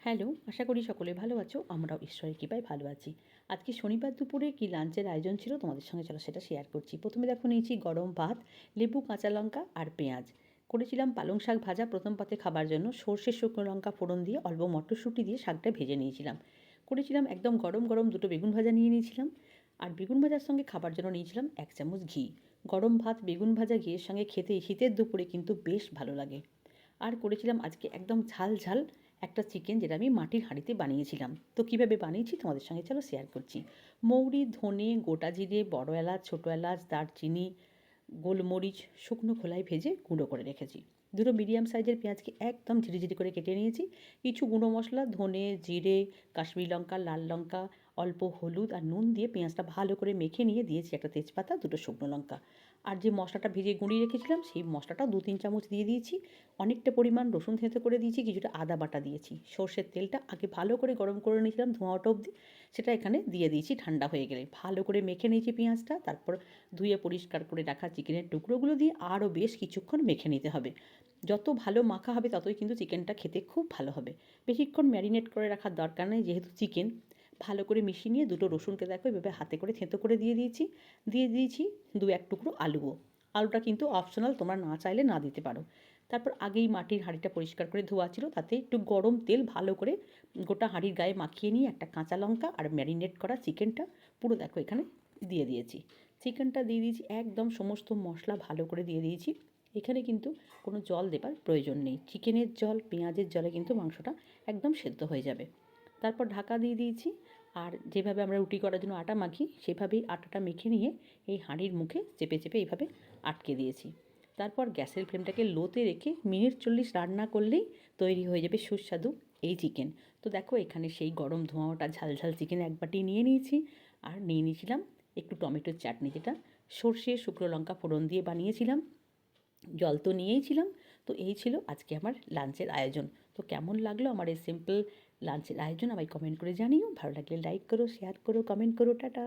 Hello, আশা করি সকলে ভালো আছো। আমরাও ঈশ্বরের কৃপায় ভালো আছি। আজকে শনিবার দুপুরে কি লাঞ্চের আয়োজন ছিল তোমাদের সঙ্গে চলো সেটা শেয়ার করছি। প্রথমে দেখো নিয়েছি গরম ভাত, লেবু, কাঁচা লঙ্কা আর পেঁয়াজ। করেছিলাম পালং শাক ভাজা প্রথম পাতে খাবার জন্য সর্ষে শুকনো লঙ্কা ফোড়ন দিয়ে অল্প মটরশুঁটি দিয়ে শাকটা ভেজে নিয়েছিলাম। করেছিলাম একদম গরম গরম দুটো বেগুন ভাজা নিয়ে নিয়েছিলাম। আর বেগুন ভাজার সঙ্গে খাবার জন্য নিয়েছিলাম 1 চামচ ঘি। গরম ভাত বেগুন ভাজা ঘিয়ের সঙ্গে খেতে শীতের দুপুরে কিন্তু বেশ ভালো লাগে। আর করেছিলাম আজকে একদম ঝাল ঝাল একটা চিকেন, যেটা আমি মাটির হাঁড়িতে বানিয়েছিলাম। তো কীভাবে বানিয়েছি তোমাদের সঙ্গে চলো শেয়ার করছি। মৌরি, ধনে, গোটা জিরে, বড় এলাচ, ছোটো এলাচ, দারচিনি, গোলমরিচ শুকনো খোলায় ভেজে গুঁড়ো করে রেখেছি। দুটো মিডিয়াম সাইজের পেঁয়াজকে একদম ঝিরিঝিরি করে কেটে নিয়েছি। কিছু গুঁড়ো মশলা, ধনে, জিরে, কাশ্মীরি লঙ্কা, লাল লঙ্কা, অল্প হলুদ আর নুন দিয়ে পেঁয়াজটা ভালো করে মেখে নিয়ে দিয়েছি একটা তেজপাতা, দুটো শুকনো লঙ্কা। আর যে মশলাটা ভেজে গুঁড়িয়ে রেখেছিলাম সেই মশলাটা 2-3 চামচ দিয়ে দিয়েছি। অনেকটা পরিমাণ রসুন থেঁতো করে দিয়েছি, কিছুটা আদা বাটা দিয়েছি। সর্ষের তেলটা আগে ভালো করে গরম করে নিয়েছিলাম ধোঁয়া ওঠা অবধি, সেটা এখানে দিয়ে দিয়েছি। ঠান্ডা হয়ে গেলে ভালো করে মেখে নিয়েছি পেঁয়াজটা। তারপর ধুয়ে পরিষ্কার করে রাখা চিকেনের টুকরোগুলো দিয়ে আরও বেশ কিছুক্ষণ মেখে নিতে হবে। যত ভালো মাখা হবে ততই কিন্তু চিকেনটা খেতে খুব ভালো হবে। বেশিক্ষণ ম্যারিনেট করে রাখার দরকার নেই, যেহেতু চিকেন। ভালো করে মিশিয়ে নিয়ে দুটো রসুনকে দেখো এভাবে হাতে করে থেঁতো করে দিয়ে দিয়েছি 2-1 টুকরো আলুও। আলুটা কিন্তু অপশনাল, তোমরা না চাইলে না দিতে পারো। তারপর আগেই মাটির হাঁড়িটা পরিষ্কার করে ধোয়া ছিল, তাতে একটু গরম তেল ভালো করে গোটা হাঁড়ির গায়ে মাখিয়ে নিয়ে একটা কাঁচা লঙ্কা আর ম্যারিনেট করা চিকেনটা পুরো দেখো এখানে দিয়ে দিয়েছি। চিকেনটা দিয়ে দিয়েছি, একদম সমস্ত মশলা ভালো করে দিয়ে দিয়েছি। এখানে কিন্তু কোনো জল দেবার প্রয়োজন নেই। চিকেনের জল, পেঁয়াজের জলে কিন্তু মাংসটা একদম সেদ্ধ হয়ে যাবে। তারপর ঢাকা দিয়ে দিয়েছি। আর যেভাবে আমরা রুটি করার জন্য আটা মাখি সেভাবেই আটাটা মেখে নিয়ে এই হাঁড়ির মুখে চেপে চেপে এইভাবে আটকে দিয়েছি। তারপর গ্যাসের ফ্লেমটাকে লোতে রেখে মিনিট 40 রান্না করলেই তৈরি হয়ে যাবে সুস্বাদু এই চিকেন। তো দেখো এখানে সেই গরম ধোঁয়া ওঠা ঝাল ঝাল চিকেন এক বাটি নিয়ে নিয়েছি। আর নিয়ে নিয়েছিলাম একটু টমেটোর চাটনি, যেটা সর্ষে শুকনো লঙ্কা ফোড়ন দিয়ে বানিয়েছিলাম। জল তো নিয়েইছিলাম। তো এই ছিল আজকে আমার লাঞ্চের আয়োজন। তো কেমন লাগলো আমার এই সিম্পল লাঞ্চের আয়োজন আমায় কমেন্ট করে জানিও। ভালো লাগলে লাইক করো, শেয়ার করো, কমেন্ট করো। টাটা।